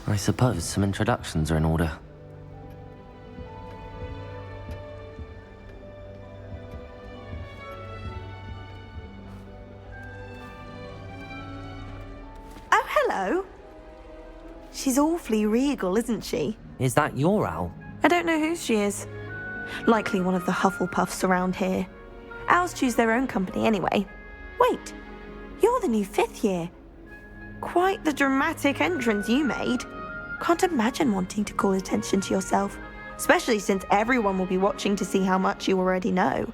I suppose some introductions are in order. Oh, hello. She's awfully regal, isn't she? Is that your owl? I don't know who she is. Likely one of the Hufflepuffs around here. Owls choose their own company anyway. Wait, you're the new 5th year. Quite the dramatic entrance you made. Can't imagine wanting to call attention to yourself, especially since everyone will be watching to see how much you already know.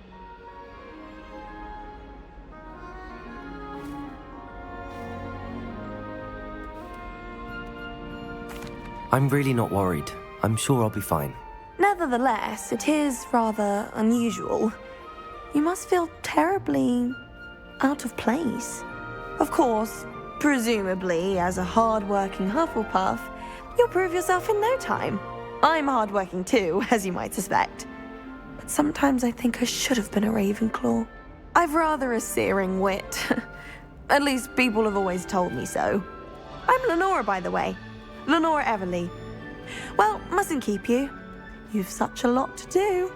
I'm really not worried. I'm sure I'll be fine. Nevertheless, it is rather unusual. You must feel terribly out of place. Of course, presumably, as a hard-working Hufflepuff, you'll prove yourself in no time. I'm hard-working too, as you might suspect. But sometimes I think I should have been a Ravenclaw. I've rather a searing wit. At least people have always told me so. I'm Lenora, by the way. Lenora Everly. Well, mustn't keep you. You've such a lot to do.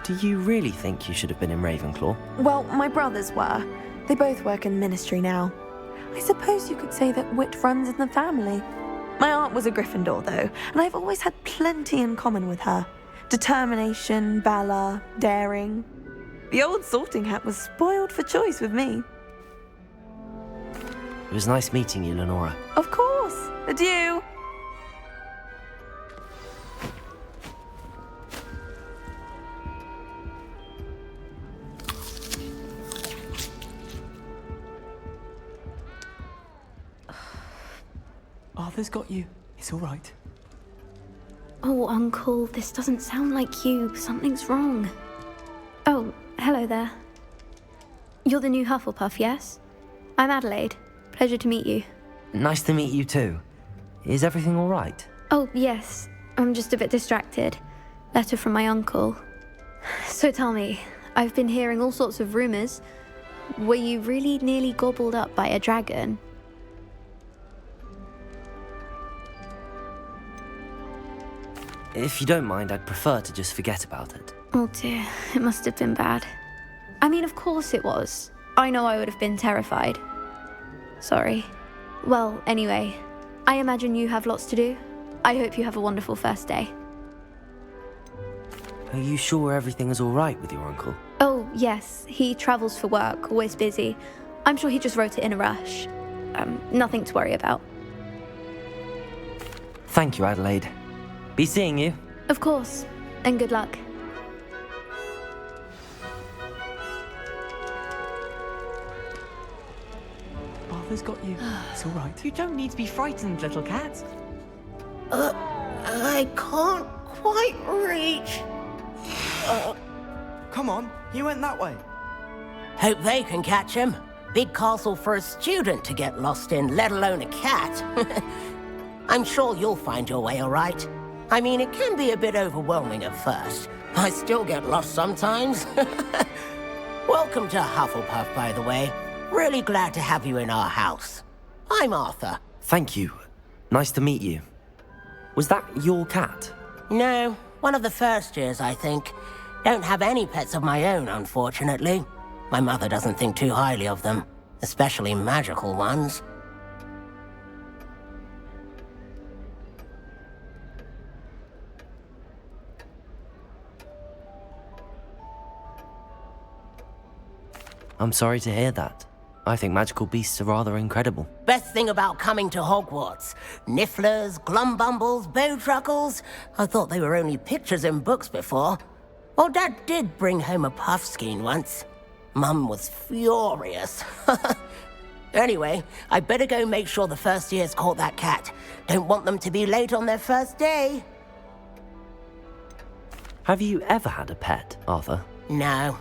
Do you really think you should have been in Ravenclaw? Well, my brothers were. They both work in ministry now. I suppose you could say that wit runs in the family. My aunt was a Gryffindor, though, and I've always had plenty in common with her. Determination, valor, daring. The old sorting hat was spoiled for choice with me. It was nice meeting you, Lenora. Of course. Adieu. Arthur's got you. It's all right. Oh, Uncle, this doesn't sound like you. Something's wrong. Oh, hello there. You're the new Hufflepuff, yes? I'm Adelaide. Pleasure to meet you. Nice to meet you too. Is everything all right? Oh, yes. I'm just a bit distracted. Letter from my uncle. So tell me, I've been hearing all sorts of rumors. Were you really nearly gobbled up by a dragon? If you don't mind, I'd prefer to just forget about it. Oh dear, it must have been bad. I mean, of course it was. I know I would have been terrified. Sorry. Well, anyway, I imagine you have lots to do. I hope you have a wonderful first day. Are you sure everything is all right with your uncle? Oh, yes, he travels for work, always busy. I'm sure he just wrote it in a rush. Nothing to worry about. Thank you, Adelaide. Be seeing you. Of course, and good luck. Arthur's got you. It's all right. You don't need to be frightened, little cat. I can't quite reach. Come on, he went that way. Hope they can catch him. Big castle for a student to get lost in, let alone a cat. I'm sure you'll find your way all right. I mean, it can be a bit overwhelming at first. I still get lost sometimes. Welcome to Hufflepuff, by the way. Really glad to have you in our house. I'm Arthur. Thank you. Nice to meet you. Was that your cat? No, one of the first years, I think. Don't have any pets of my own, unfortunately. My mother doesn't think too highly of them, especially magical ones. I'm sorry to hear that. I think magical beasts are rather incredible. Best thing about coming to Hogwarts. Nifflers, glumbumbles, bowtruckles. I thought they were only pictures in books before. Well, Dad did bring home a puffskein once. Mum was furious. Anyway, I better go make sure the first years caught that cat. Don't want them to be late on their first day. Have you ever had a pet, Arthur? No.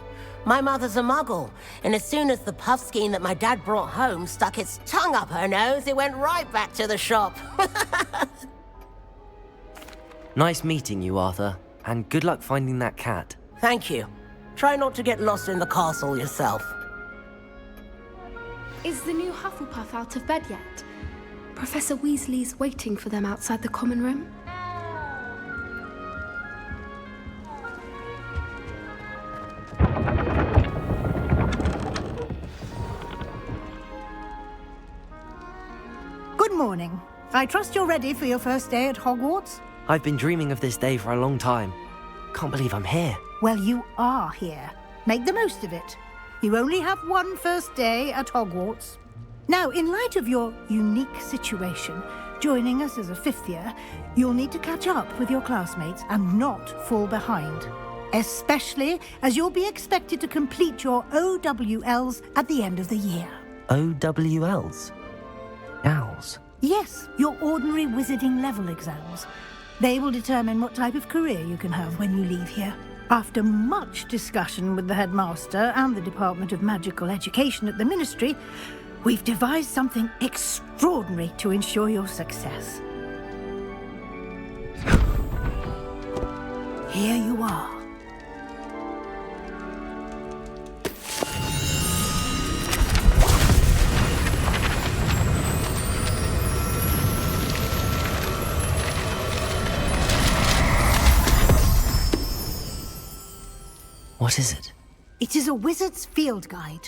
My mother's a muggle, and as soon as the puffskein that my dad brought home stuck its tongue up her nose, it went right back to the shop. Nice meeting you, Arthur, and good luck finding that cat. Thank you. Try not to get lost in the castle yourself. Is the new Hufflepuff out of bed yet? Professor Weasley's waiting for them outside the common room. Good morning. I trust you're ready for your first day at Hogwarts? I've been dreaming of this day for a long time. Can't believe I'm here. Well, you are here. Make the most of it. You only have one first day at Hogwarts. Now, in light of your unique situation, joining us as a fifth year, you'll need to catch up with your classmates and not fall behind. Especially as you'll be expected to complete your OWLs at the end of the year. OWLs? Owls? Yes, your ordinary wizarding level exams. They will determine what type of career you can have when you leave here. After much discussion with the headmaster and the Department of Magical Education at the Ministry, we've devised something extraordinary to ensure your success. Here you are. What is it? It is a wizard's field guide.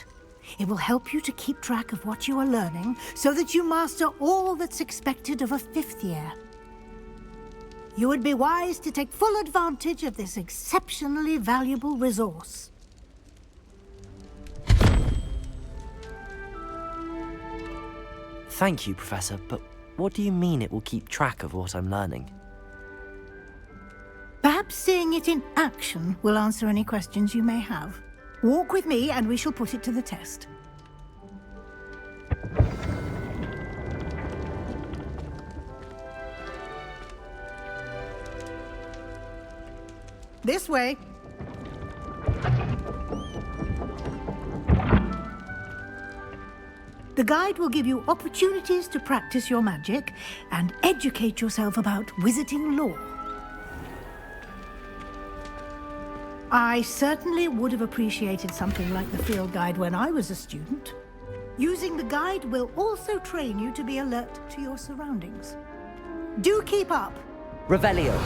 It will help you to keep track of what you are learning so that you master all that's expected of a fifth year. You would be wise to take full advantage of this exceptionally valuable resource. Thank you, Professor, but what do you mean it will keep track of what I'm learning? Perhaps seeing it in action will answer any questions you may have. Walk with me and we shall put it to the test. This way. The guide will give you opportunities to practice your magic and educate yourself about wizarding lore. I certainly would have appreciated something like the field guide when I was a student. Using the guide will also train you to be alert to your surroundings. Do keep up! Revelio.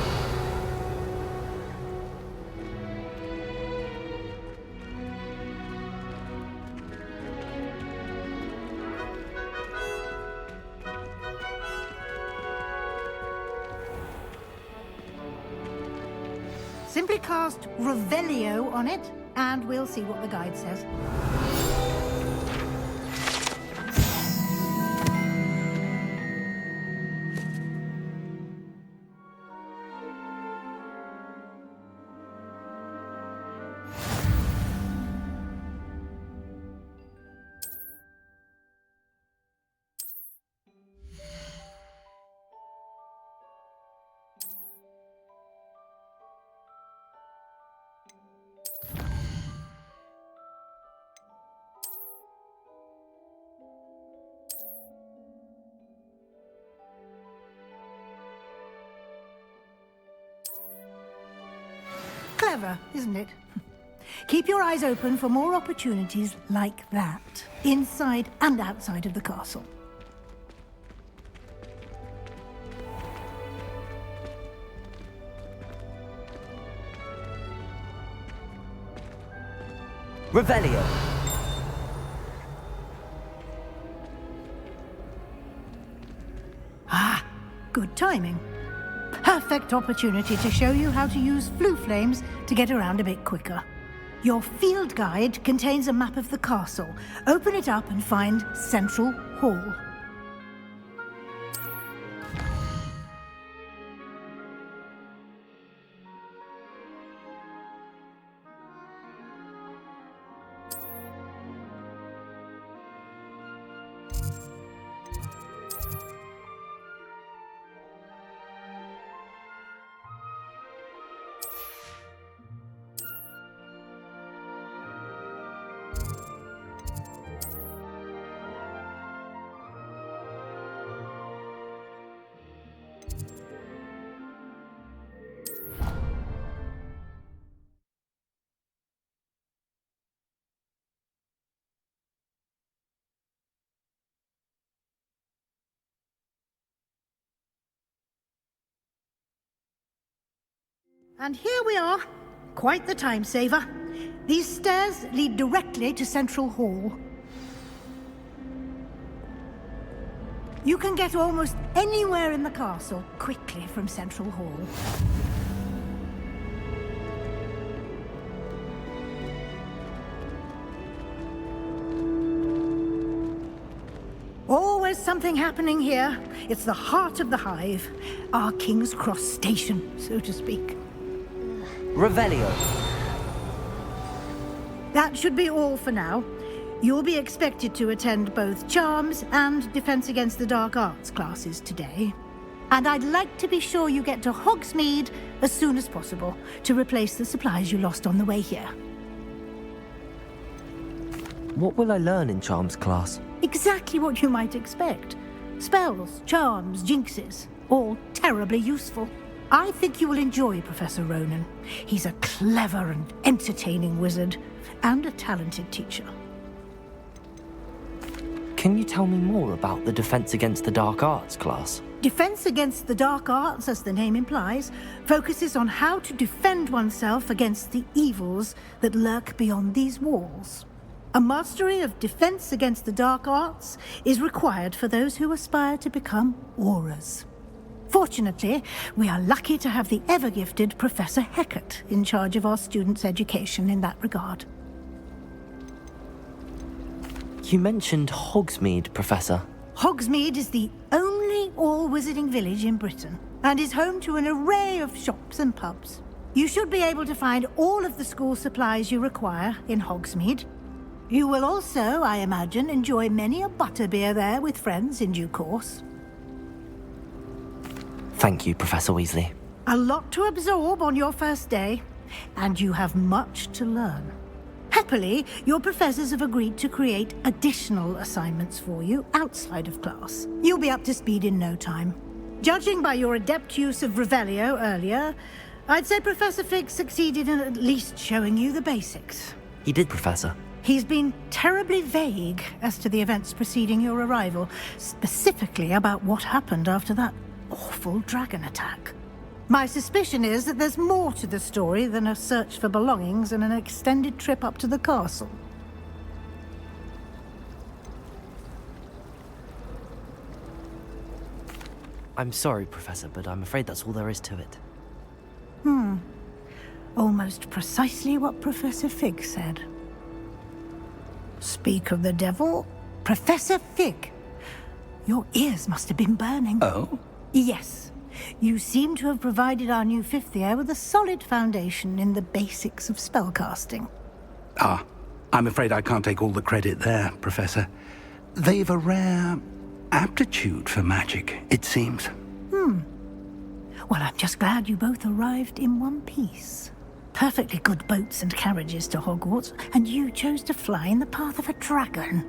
Simply cast Revelio on it, and we'll see what the guide says. Clever, isn't it? Keep your eyes open for more opportunities like that, inside and outside of the castle. Revelio. Ah, good timing. Perfect opportunity to show you how to use flue flames to get around a bit quicker. Your field guide contains a map of the castle. Open it up and find Central Hall. And here we are. Quite the time saver. These stairs lead directly to Central Hall. You can get almost anywhere in the castle quickly from Central Hall. Always something happening here. It's the heart of the hive. Our King's Cross station, so to speak. Revelio. That should be all for now. You'll be expected to attend both Charms and Defense Against the Dark Arts classes today. And I'd like to be sure you get to Hogsmeade as soon as possible to replace the supplies you lost on the way here. What will I learn in Charms class? Exactly what you might expect. Spells, charms, jinxes, all terribly useful. I think you will enjoy Professor Ronan. He's a clever and entertaining wizard, and a talented teacher. Can you tell me more about the Defense Against the Dark Arts class? Defense Against the Dark Arts, as the name implies, focuses on how to defend oneself against the evils that lurk beyond these walls. A mastery of Defense Against the Dark Arts is required for those who aspire to become Aurors. Fortunately, we are lucky to have the ever-gifted Professor Hecat in charge of our students' education in that regard. You mentioned Hogsmeade, Professor. Hogsmeade is the only all-wizarding village in Britain, and is home to an array of shops and pubs. You should be able to find all of the school supplies you require in Hogsmeade. You will also, I imagine, enjoy many a butterbeer there with friends in due course. Thank you, Professor Weasley. A lot to absorb on your first day, and you have much to learn. Happily, your professors have agreed to create additional assignments for you outside of class. You'll be up to speed in no time. Judging by your adept use of Revelio earlier, I'd say Professor Fig succeeded in at least showing you the basics. He did, Professor. He's been terribly vague as to the events preceding your arrival, specifically about what happened after that awful dragon attack. My suspicion is that there's more to the story than a search for belongings and an extended trip up to the castle. I'm sorry, Professor, but I'm afraid that's all there is to it. Almost precisely what Professor Fig said. Speak of the devil, Professor Fig. Your ears must have been burning. Oh? Yes. You seem to have provided our new fifth year with a solid foundation in the basics of spellcasting. Ah, I'm afraid I can't take all the credit there, Professor. They've a rare aptitude for magic, it seems. Well, I'm just glad you both arrived in one piece. Perfectly good boats and carriages to Hogwarts, and you chose to fly in the path of a dragon.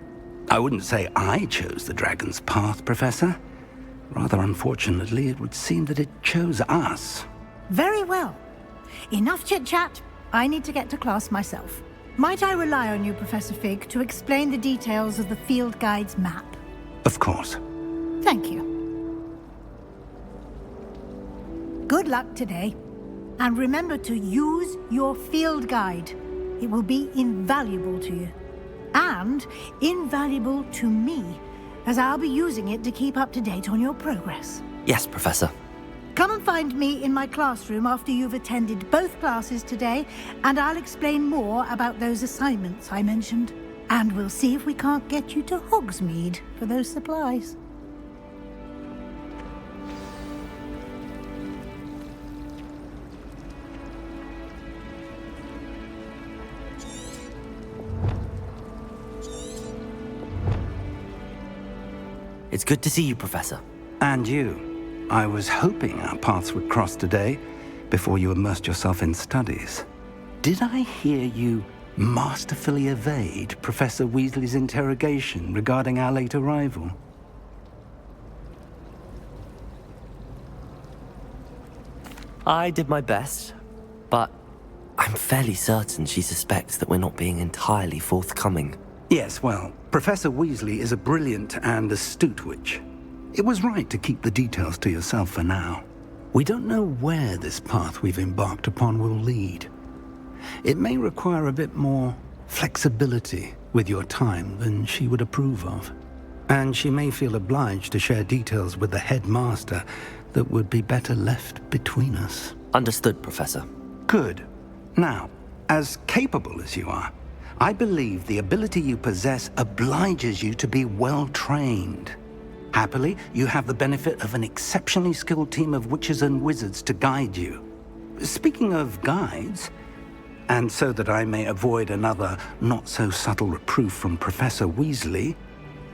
I wouldn't say I chose the dragon's path, Professor. Rather unfortunately, it would seem that it chose us. Very well. Enough chit-chat. I need to get to class myself. Might I rely on you, Professor Fig, to explain the details of the field guide's map? Of course. Thank you. Good luck today. And remember to use your field guide. It will be invaluable to you. And invaluable to me, as I'll be using it to keep up to date on your progress. Yes, Professor. Come and find me in my classroom after you've attended both classes today, and I'll explain more about those assignments I mentioned. And we'll see if we can't get you to Hogsmeade for those supplies. It's good to see you, Professor. And you. I was hoping our paths would cross today, before you immersed yourself in studies. Did I hear you masterfully evade Professor Weasley's interrogation regarding our late arrival? I did my best, but I'm fairly certain she suspects that we're not being entirely forthcoming. Yes, well, Professor Weasley is a brilliant and astute witch. It was right to keep the details to yourself for now. We don't know where this path we've embarked upon will lead. It may require a bit more flexibility with your time than she would approve of. And she may feel obliged to share details with the headmaster that would be better left between us. Understood, Professor. Good. Now, as capable as you are, I believe the ability you possess obliges you to be well trained. Happily, you have the benefit of an exceptionally skilled team of witches and wizards to guide you. Speaking of guides, and so that I may avoid another not-so-subtle reproof from Professor Weasley,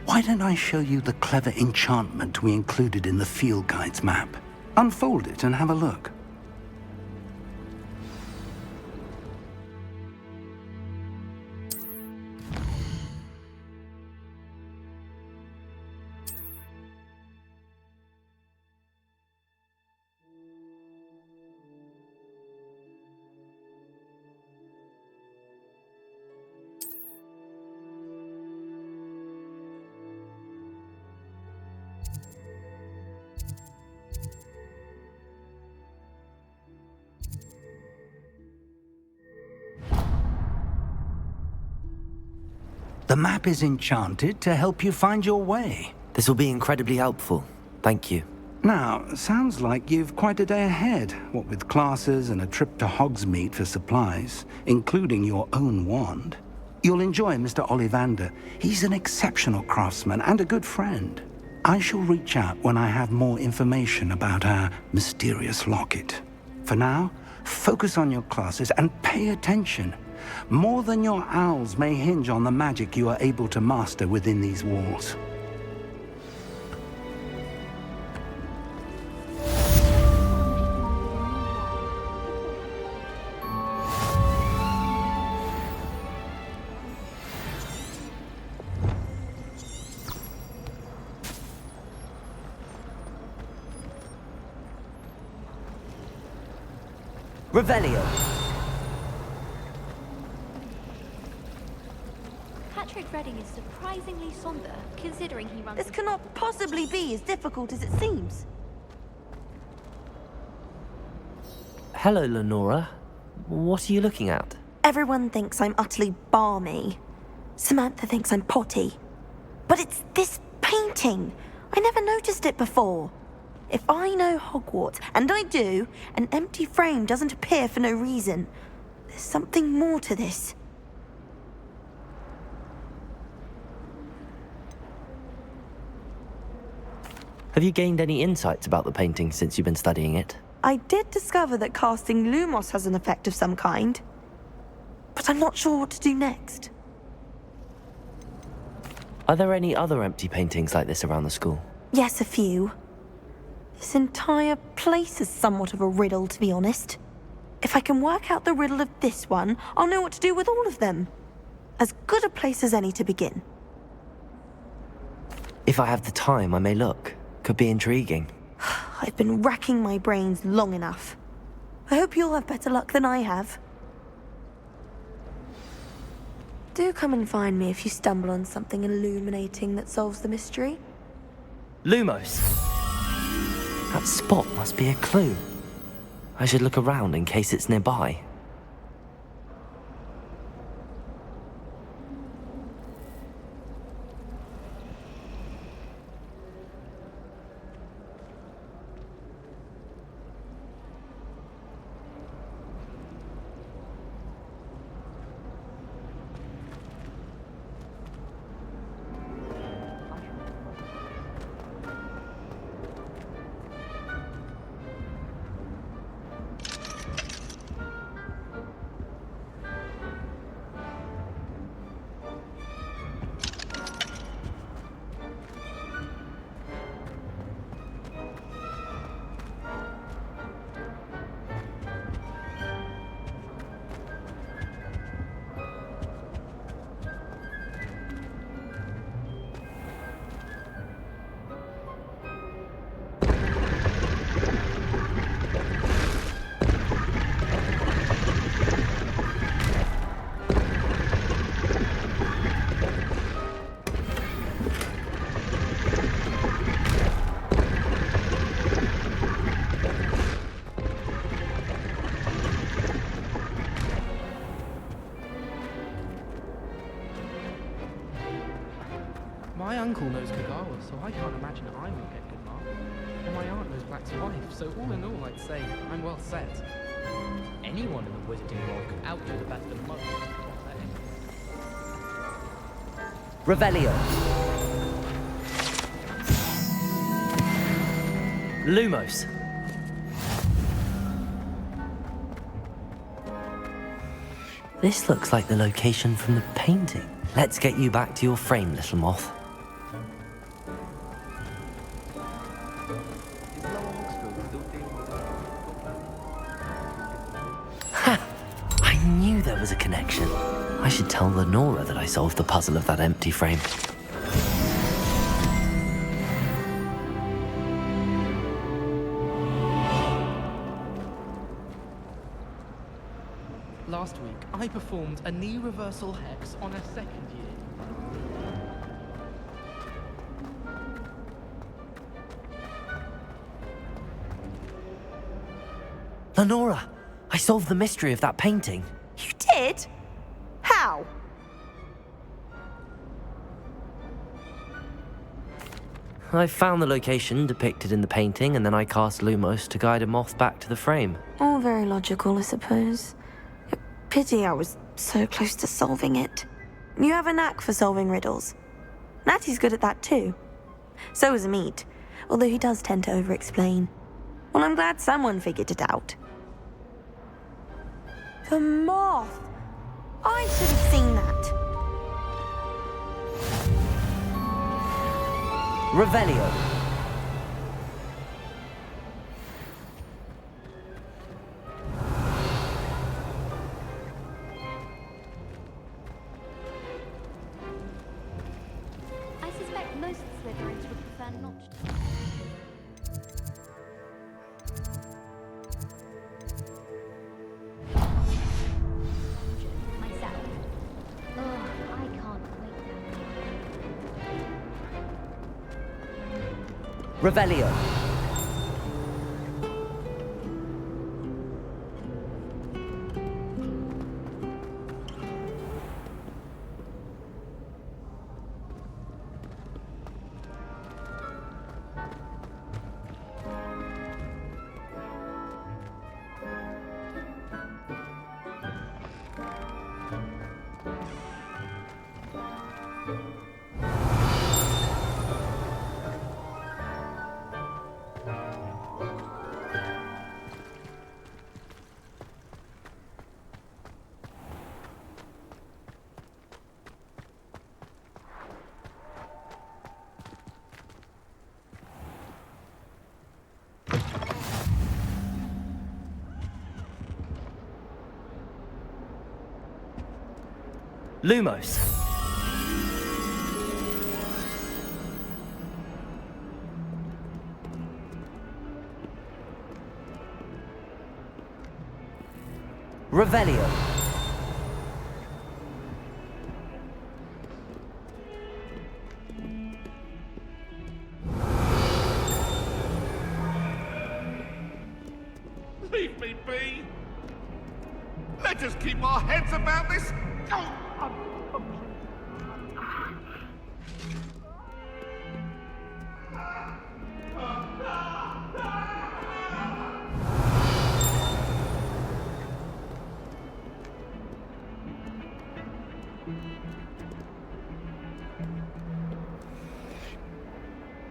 why don't I show you the clever enchantment we included in the field guide's map? Unfold it and have a look. The map is enchanted to help you find your way. This will be incredibly helpful. Thank you. Now, sounds like you've quite a day ahead, what with classes and a trip to Hogsmeade for supplies, including your own wand. You'll enjoy Mr. Ollivander. He's an exceptional craftsman and a good friend. I shall reach out when I have more information about our mysterious locket. For now, focus on your classes and pay attention. More than your owls may hinge on the magic you are able to master within these walls. Revelio. Patrick Redding is surprisingly somber, considering he runs... This cannot possibly be as difficult as it seems. Hello, Lenora. What are you looking at? Everyone thinks I'm utterly balmy. Samantha thinks I'm potty. But it's this painting. I never noticed it before. If I know Hogwarts, and I do, an empty frame doesn't appear for no reason. There's something more to this. Have you gained any insights about the painting since you've been studying it? I did discover that casting Lumos has an effect of some kind. But I'm not sure what to do next. Are there any other empty paintings like this around the school? Yes, a few. This entire place is somewhat of a riddle, to be honest. If I can work out the riddle of this one, I'll know what to do with all of them. As good a place as any to begin. If I have the time, I may look. Could be intriguing. I've been racking my brains long enough. I hope you'll have better luck than I have. Do come and find me if you stumble on something illuminating that solves the mystery. Lumos! That spot must be a clue. I should look around in case it's nearby. My uncle knows Kagawa, so I can't imagine I will get good marks. And my aunt knows Black's wife, so all in all, I'd say I'm well set. Anyone in the wizarding world could outdo the best of most. Revelio. Lumos. This looks like the location from the painting. Let's get you back to your frame, little moth. Ha! I knew there was a connection. I should tell Lenora that I solved the puzzle of that empty frame. Last week, I performed a knee reversal hex on a second year. Lenora, I solved the mystery of that painting. You did? How? I found the location depicted in the painting, and then I cast Lumos to guide a moth back to the frame. All very logical, I suppose. Pity I was so close to solving it. You have a knack for solving riddles. Natty's good at that too. So is Amit, although he does tend to over-explain. Well, I'm glad someone figured it out. The moth! I should have seen that. Revelio. I suspect most Slytherins would prefer not to. Myself. Oh, I can't wait. Revelio. Lumos. Revelio. Leave me be! Let us keep our heads about this!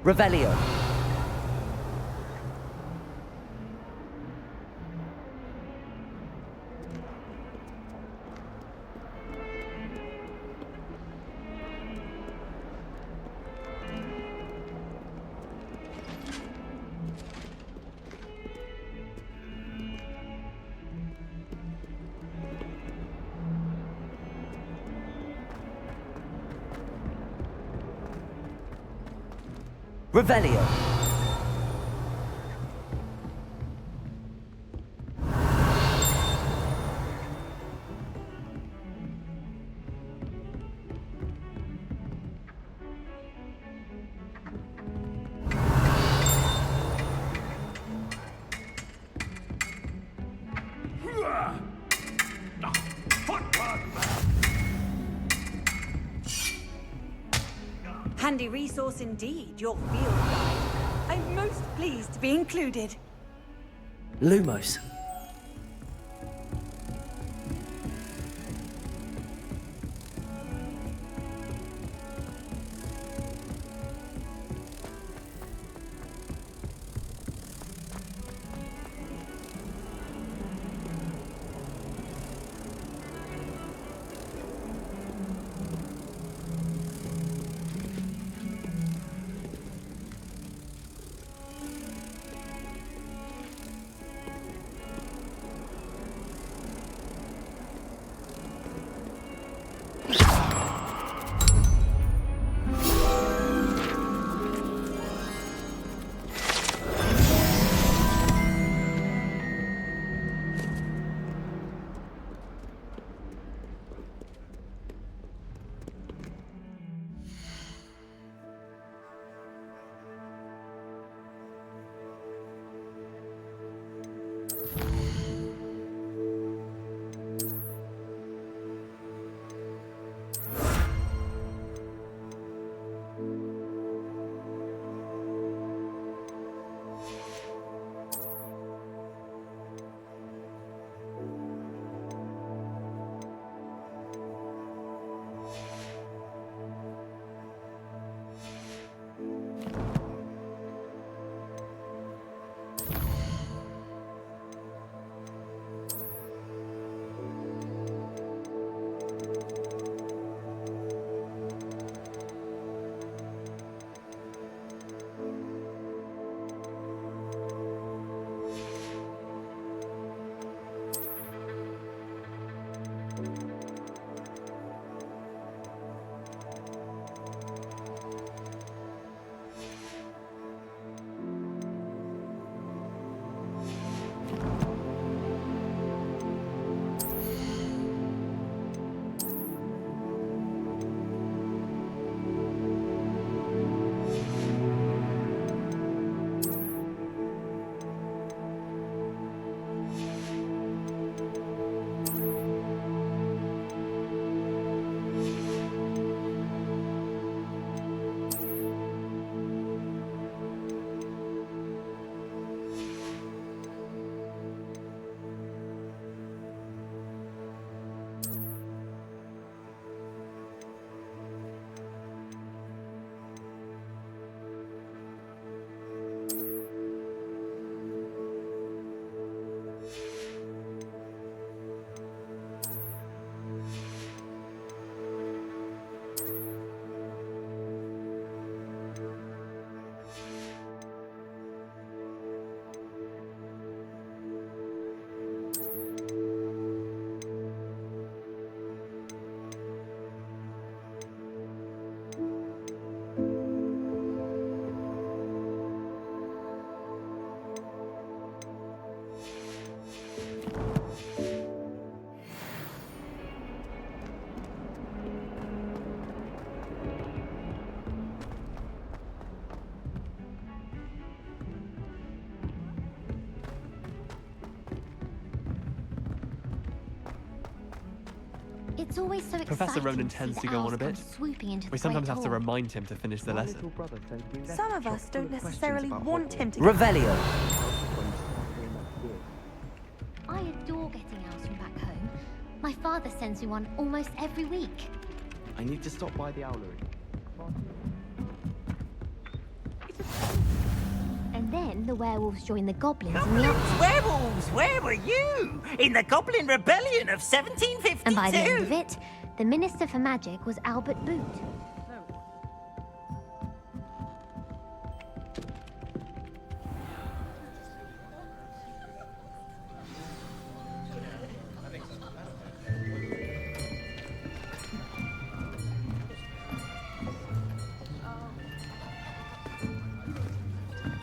Revelio. Revelio. Handy resource indeed, your field guide. I'm most pleased to be included. Lumos. It's always so exciting. Professor Ronan to see tends the to go owls on a bit. come swooping into We the sometimes Great have to Hall. remind him to finish the lesson. Some of us don't necessarily want him to. Revelio. I adore getting owls from back home. My father sends me one almost every week. I need to stop by the owlery. And then the werewolves join the goblins in the Goblins, werewolves, where were you? In the Goblin Rebellion of 1752? And by the end of it, the Minister for Magic was Albert Boot.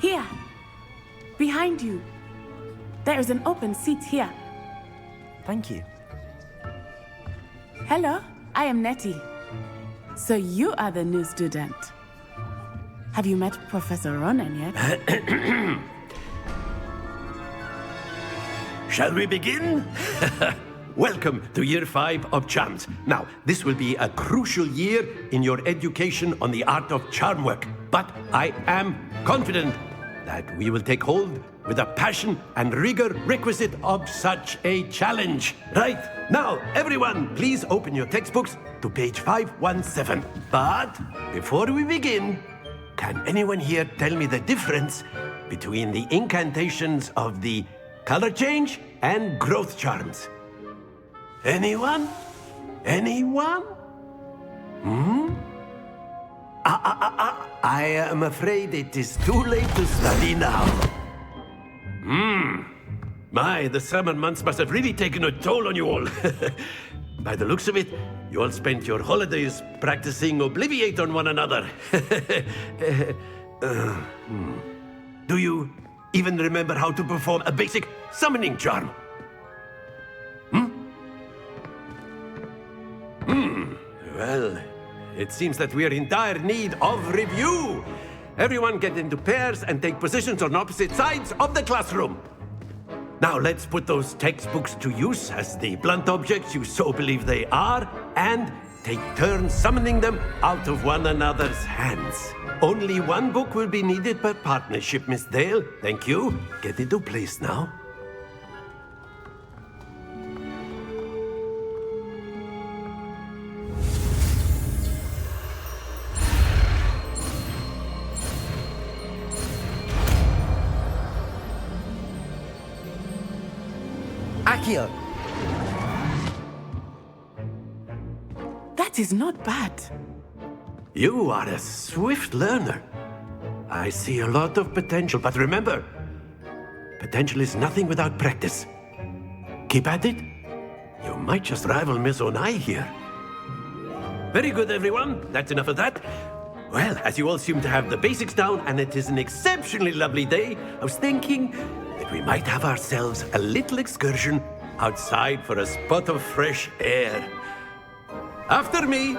Here, behind you. There is an open seat here. Thank you. Hello, I am Nettie. So you are the new student. Have you met Professor Ronan yet? Shall we begin? welcome to Year 5 of Charms. Now, this will be a crucial year in your education on the art of charm work. But I am confident that we will take hold with the passion and rigor requisite of such a challenge. Right, now, everyone, please open your textbooks to page 517. But before we begin, can anyone here tell me the difference between the incantations of the color change and growth charms? Anyone? Anyone? I am afraid it is too late to study now. My, the summer months must have really taken a toll on you all. By the looks of it, you all spent your holidays practicing Obliviate on one another. Do you even remember how to perform a basic summoning charm? Well, it seems that we are in dire need of review. Everyone get into pairs and take positions on opposite sides of the classroom. Now let's put those textbooks to use as the blunt objects you so believe they are, and take turns summoning them out of one another's hands. Only one book will be needed per partnership, Miss Dale. Thank you. Get into place now. Accio! That is not bad. You are a swift learner. I see a lot of potential, but remember, potential is nothing without practice. Keep at it. You might just rival Miss Onai here. Very good, everyone. That's enough of that. Well, as you all seem to have the basics down, and it is an exceptionally lovely day, I was thinking that we might have ourselves a little excursion outside for a spot of fresh air. After me.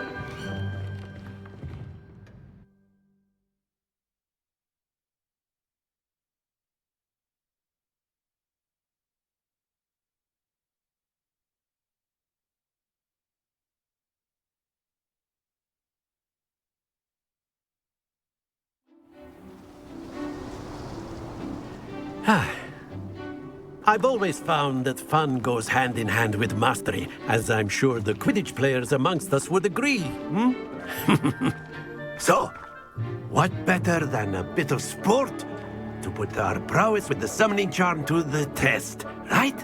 I've always found that fun goes hand in hand with mastery, as I'm sure the Quidditch players amongst us would agree. So, what better than a bit of sport to put our prowess with the summoning charm to the test, right?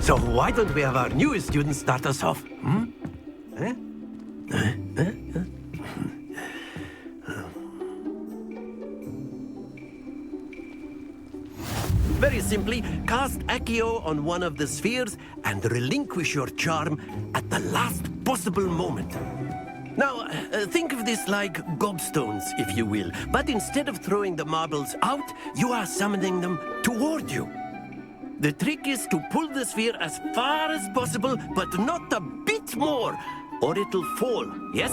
So why don't we have our newest student start us off? Very simply, cast accio on one of the spheres and relinquish your charm at the last possible moment. Now, think of this like gobstones, if you will. But instead of throwing the marbles out, you are summoning them toward you. The trick is to pull the sphere as far as possible, but not a bit more, or it'll fall, yes?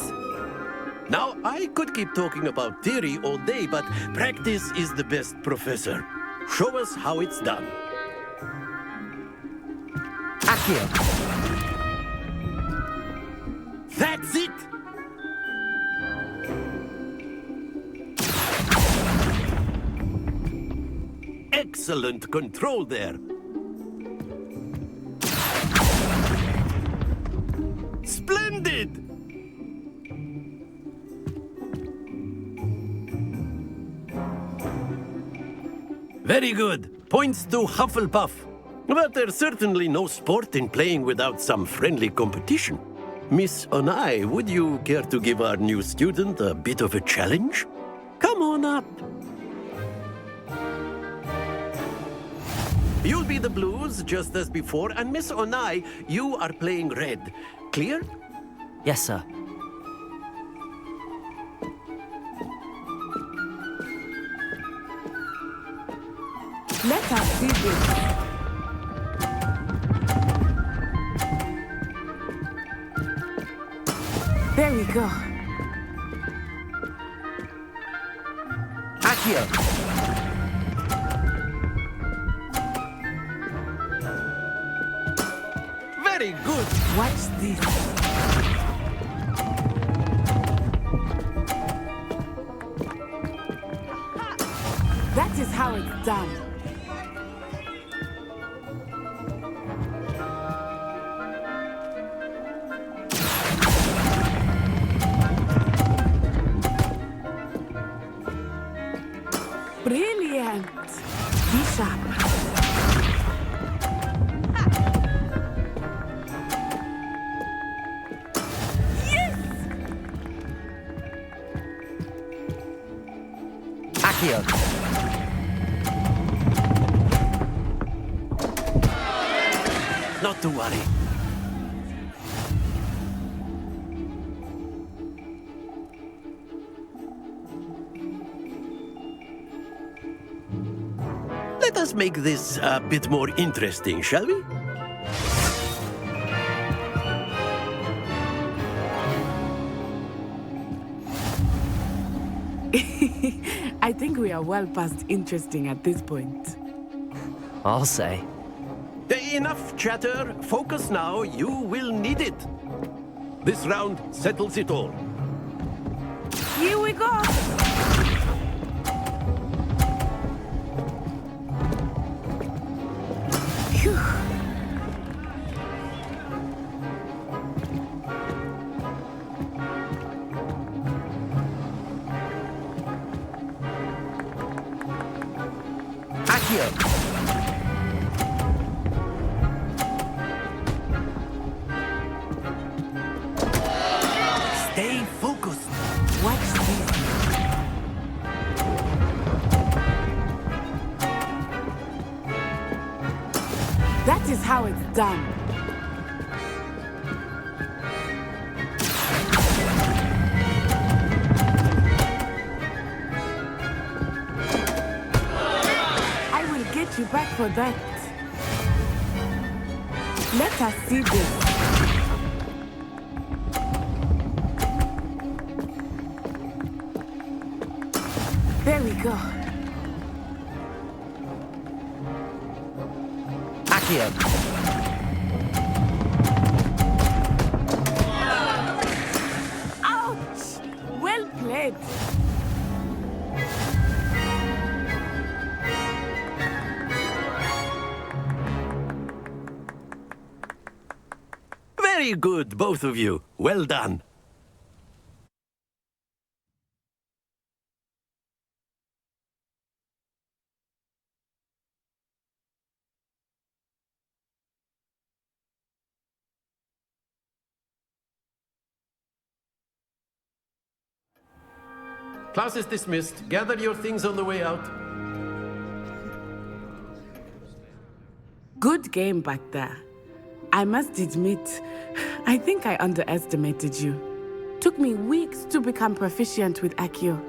Now, I could keep talking about theory all day, but practice is the best professor. Show us how it's done. Accio! That's it! Excellent control there. Splendid! Very good. Points to Hufflepuff. But there's certainly no sport in playing without some friendly competition. Miss Onai, would you care to give our new student a bit of a challenge? Come on up. You'll be the blues, just as before, and Miss Onai, you are playing red. Clear? Yes, sir. Let us do this. There we go. Accio! Very good! Watch this. That is how it's done. Brilliant! Be sharp. Yes! Accio! Not to worry. Let us make this a bit more interesting, shall we? I think we are well past interesting at this point. I'll say. Enough chatter. Focus now. You will need it. This round settles it all. Here we go! Phew. Accio! Stay focused. Watch this. That is how it's done. I will get you back for that. Let us see this. There we go. Accio! Ouch! Well played. Very good, both of you. Well done. Class is dismissed. Gather your things on the way out. Good game back there. I must admit, I think I underestimated you. Took me weeks to become proficient with accio.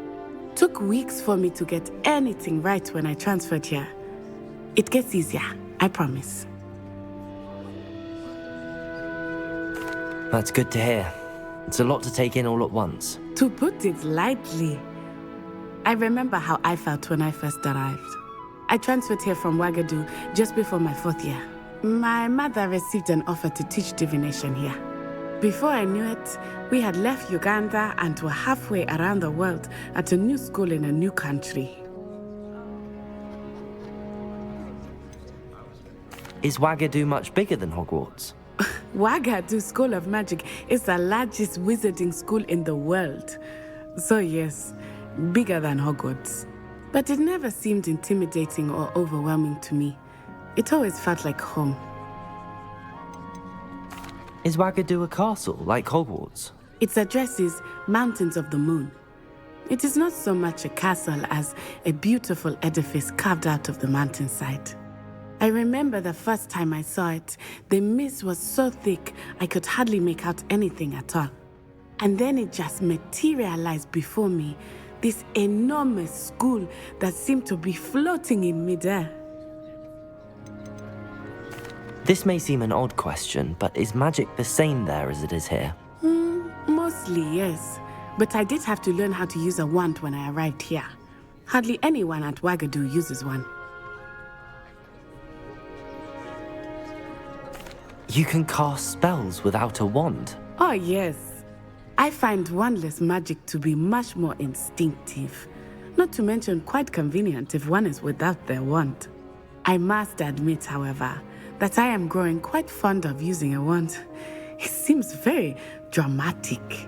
Took weeks for me to get anything right when I transferred here. It gets easier, I promise. That's good to hear. It's a lot to take in all at once. To put it lightly, I remember how I felt when I first arrived. I transferred here from Ouagadougou just before my 4th year. My mother received an offer to teach divination here. Before I knew it, we had left Uganda and were halfway around the world at a new school in a new country. Is Ouagadougou much bigger than Hogwarts? Ouagadougou School of Magic is the largest wizarding school in the world. So yes, bigger than Hogwarts. But it never seemed intimidating or overwhelming to me. It always felt like home. Is Ouagadougou a castle, like Hogwarts? Its address is Mountains of the Moon. It is not so much a castle as a beautiful edifice carved out of the mountainside. I remember the first time I saw it, the mist was so thick I could hardly make out anything at all. And then it just materialized before me, this enormous school that seemed to be floating in midair. This may seem an odd question, but is magic the same there as it is here? Mostly. Partly, yes. But I did have to learn how to use a wand when I arrived here. Hardly anyone at Wagadu uses one. You can cast spells without a wand? Oh, yes. I find wandless magic to be much more instinctive. Not to mention quite convenient if one is without their wand. I must admit, however, that I am growing quite fond of using a wand. It seems very dramatic.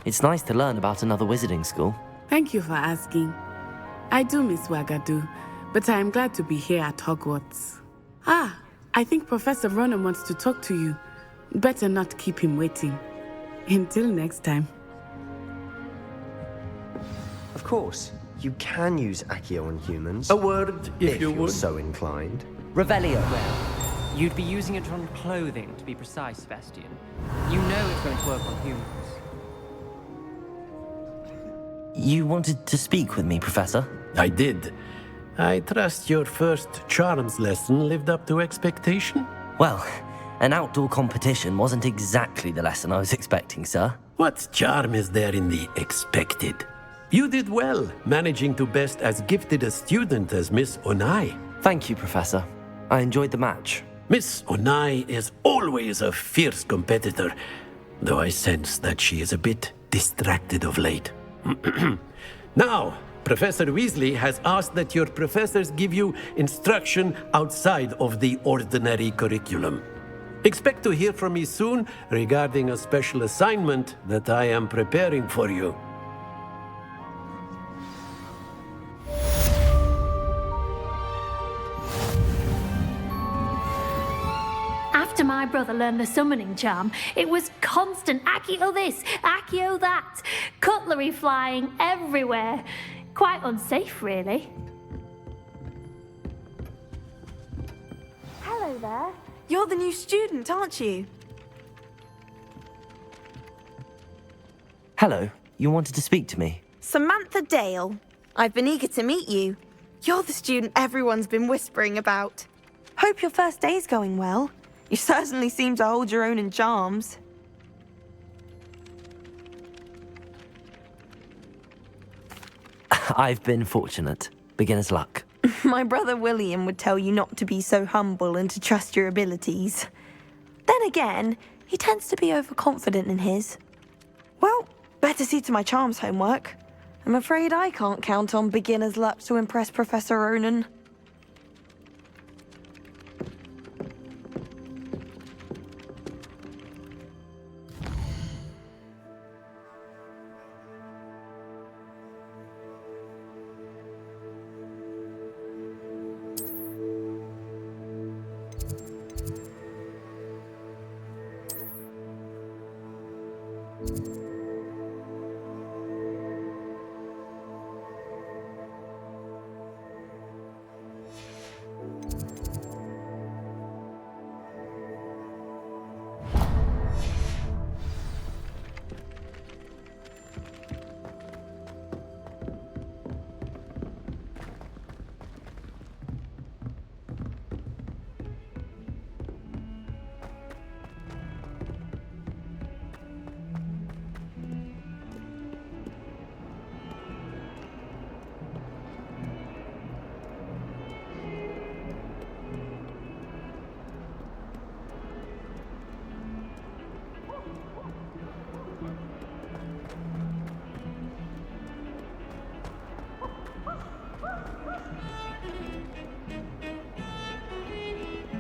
It's nice to learn about another wizarding school. Thank you for asking. I do miss Wagadu, but I am glad to be here at Hogwarts. Ah, I think Professor Ronan wants to talk to you. Better not keep him waiting. Until next time. Of course, you can use accio on humans. A word, if you you're would. so inclined. Revelio. Well, you'd be using it on clothing, to be precise, Sebastian. You know it's going to work on humans. You wanted to speak with me, Professor? I did. I trust your first charms lesson lived up to expectation? Well, an outdoor competition wasn't exactly the lesson I was expecting, sir. What charm is there in the expected? You did well, managing to best as gifted a student as Miss Onai. Thank you, Professor. I enjoyed the match. Miss Onai is always a fierce competitor, though I sense that she is a bit distracted of late. Now, Professor Weasley has asked that your professors give you instruction outside of the ordinary curriculum. Expect to hear from me soon regarding a special assignment that I am preparing for you. After my brother learned the summoning charm, it was constant accio this, accio that, cutlery flying everywhere. Quite unsafe, really. Hello there. You're the new student, aren't you? Hello, you wanted to speak to me? Samantha Dale. I've been eager to meet you. You're the student everyone's been whispering about. Hope your first day's going well. You certainly seem to hold your own in charms. I've been fortunate. Beginner's luck. My brother William would tell you not to be so humble and to trust your abilities. Then again, he tends to be overconfident in his. Well, better see to my charms homework. I'm afraid I can't count on beginner's luck to impress Professor Ronan.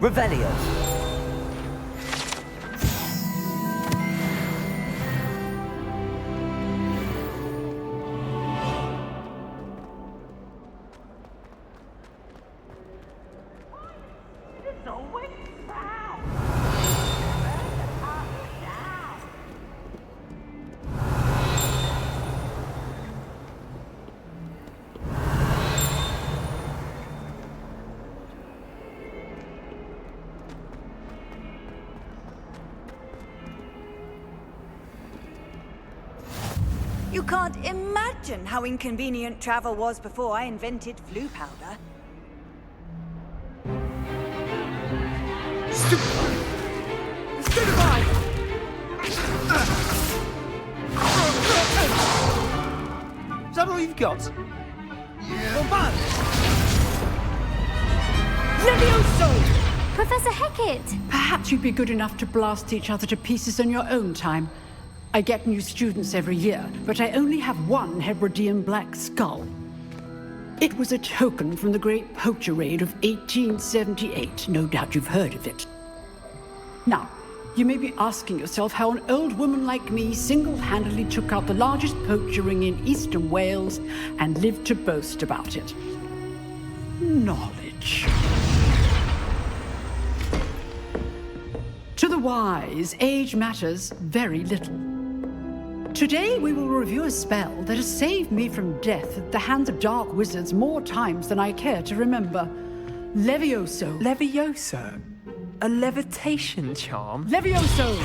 Revelio. You can't imagine how inconvenient travel was before I invented flu powder. Stupefy! that all you've got? Well, man! Levioso! Professor Hecat! Perhaps you'd be good enough to blast each other to pieces in your own time. I get new students every year, but I only have one Hebridean black skull. It was a token from the Great Poacher Raid of 1878. No doubt you've heard of it. Now, you may be asking yourself how an old woman like me single-handedly took out the largest poacher ring in eastern Wales and lived to boast about it. Knowledge. To the wise, age matters very little. Today we will review a spell that has saved me from death at the hands of dark wizards more times than I care to remember. Levioso. Levioso? A levitation charm? Levioso!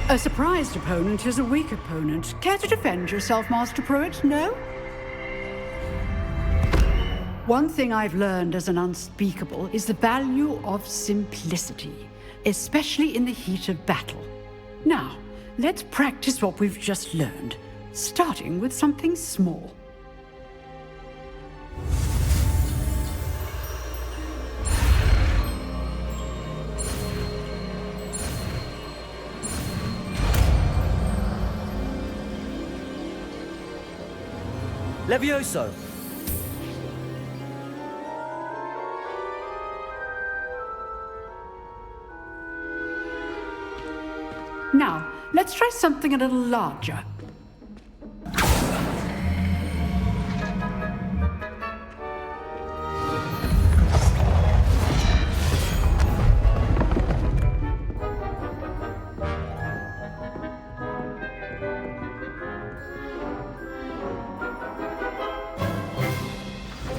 A surprised opponent is a weak opponent. Care to defend yourself, Master Pruitt? No? One thing I've learned as an unspeakable is the value of simplicity, especially in the heat of battle. Now, let's practice what we've just learned, starting with something small. Levioso! Now, let's try something a little larger.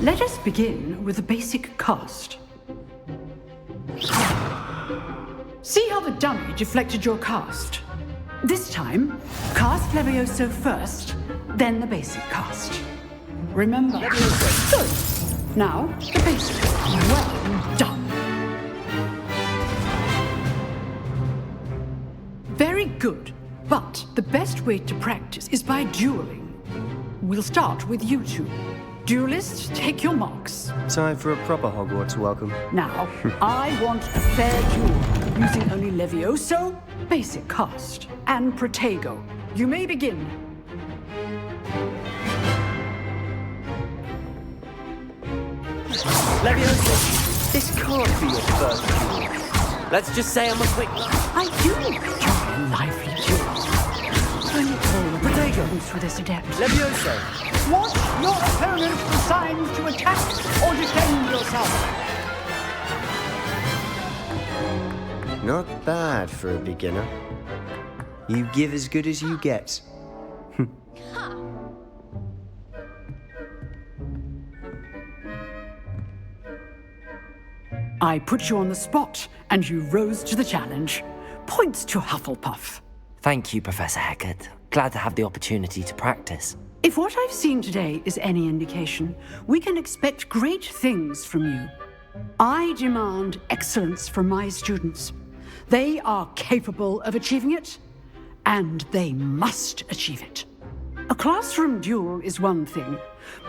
Let us begin with a basic cast. See how the dummy deflected your cast? This time, cast Levioso first, then the basic cast. Remember. Good. Now, the basic. Well done. Very good. But the best way to practice is by dueling. We'll start with you two. Duelists, take your marks. Time for a proper Hogwarts welcome. Now, I want a fair duel, using only Levioso, basic cast, and Protego. You may begin. Levioso, this can't be your first duel. Let's just say I'm a quick... I do enjoy a lively duel. Only all the Protego for this adept. Levioso! Watch your opponent for signs to attack or defend yourself. Not bad for a beginner. You give as good as you get. I put you on the spot, and you rose to the challenge. Points to Hufflepuff. Thank you, Professor Hecat. Glad to have the opportunity to practice. If what I've seen today is any indication, we can expect great things from you. I demand excellence from my students. They are capable of achieving it, and they must achieve it. A classroom duel is one thing,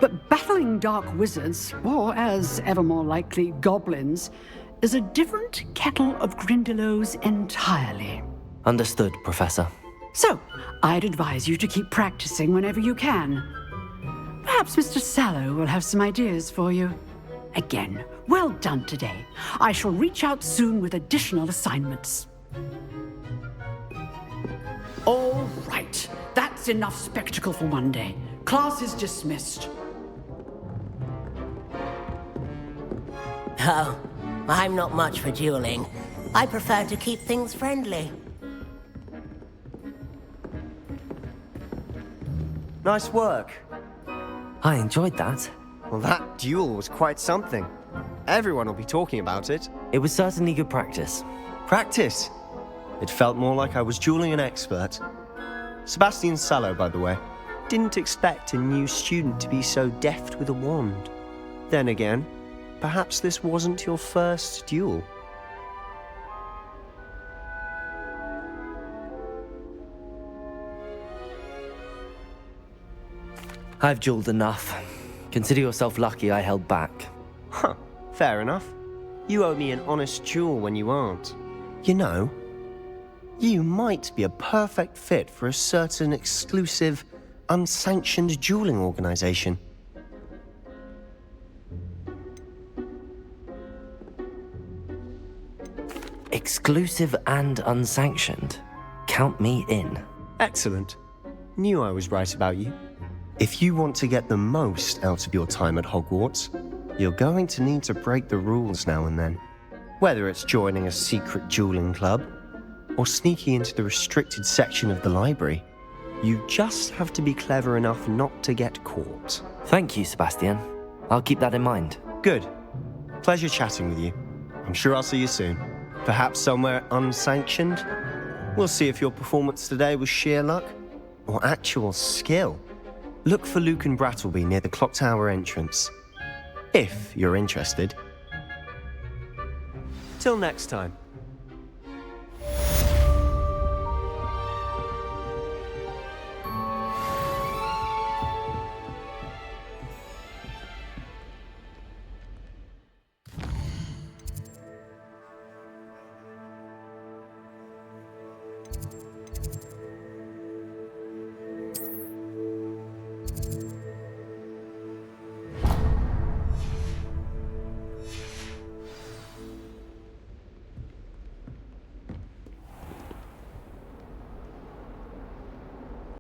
but battling dark wizards, or as ever more likely, goblins, is a different kettle of Grindylows entirely. Understood, Professor. So, I'd advise you to keep practicing whenever you can. Perhaps Mr. Sallow will have some ideas for you. Again, well done today. I shall reach out soon with additional assignments. All right, that's enough spectacle for one day. Class is dismissed. Oh, I'm not much for dueling. I prefer to keep things friendly. Nice work. I enjoyed that. Well, that duel was quite something. Everyone will be talking about it. It was certainly good practice. Practice? It felt more like I was dueling an expert. Sebastian Sallow, by the way. Didn't expect a new student to be so deft with a wand. Then again, perhaps this wasn't your first duel. I've dueled enough. Consider yourself lucky I held back. Huh, fair enough. You owe me an honest duel when you aren't. You know, you might be a perfect fit for a certain exclusive, unsanctioned dueling organization. Exclusive and unsanctioned. Count me in. Excellent. Knew I was right about you. If you want to get the most out of your time at Hogwarts, you're going to need to break the rules now and then. Whether it's joining a secret dueling club, or sneaking into the restricted section of the library, you just have to be clever enough not to get caught. Thank you, Sebastian. I'll keep that in mind. Good. Pleasure chatting with you. I'm sure I'll see you soon. Perhaps somewhere unsanctioned? We'll see if your performance today was sheer luck or actual skill. Look for Luke and Brattleby near the clock tower entrance, if you're interested. Till next time.